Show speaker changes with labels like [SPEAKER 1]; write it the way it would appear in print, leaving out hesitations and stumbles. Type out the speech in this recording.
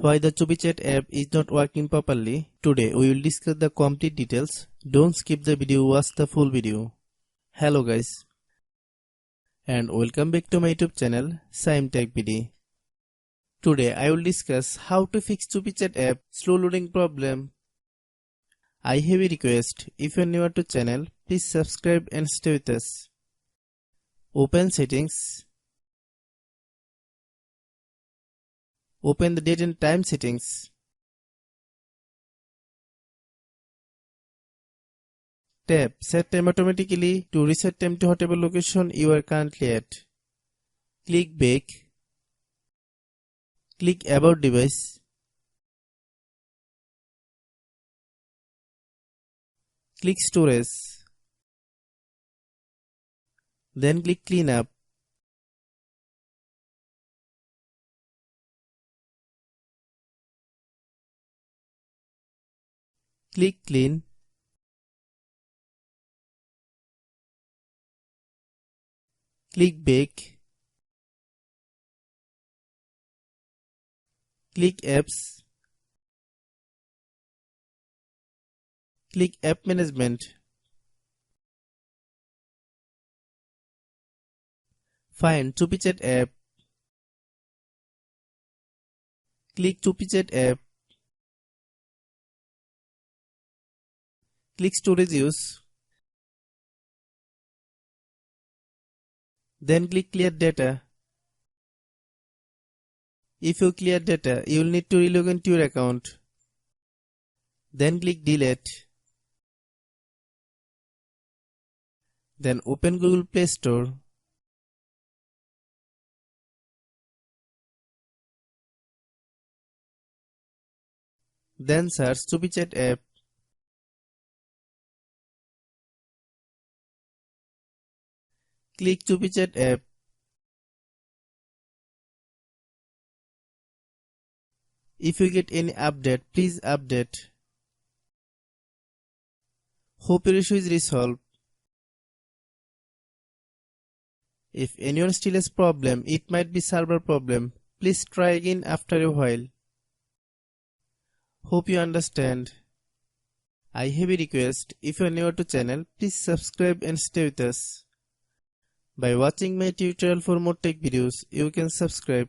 [SPEAKER 1] Why the CUPI chat app is not working properly? Today we will discuss the complete details. Don't skip the video, watch the full video. Hello guys, and welcome back to my YouTube channel Shaem Tech BD. Today I will discuss how to fix CUPI chat app slow loading problem. I have a request. If you are new to channel, please subscribe and stay with us. Open settings. Open the date and time settings. Tap Set Time automatically to reset time to whatever location you are currently at. Click Back. Click About Device. Click Storage. Then click Cleanup. Click Clean. Click Back. Click Apps. Click App Management. Find CUPI chat app. Click CUPI chat app. Click Storage Use. Then click Clear Data. If you clear data, you will need to relog into your account. Then click Delete. Then open Google Play Store. Then search CUPI chat app. Click CUPI chat app. If you get any update, please update. Hope your issue is resolved. If anyone still has problem, it might be server problem. Please try again after a while. Hope you understand. I have a request. If you are new to channel, please subscribe and stay with us. By watching my tutorial for more tech videos, you can subscribe.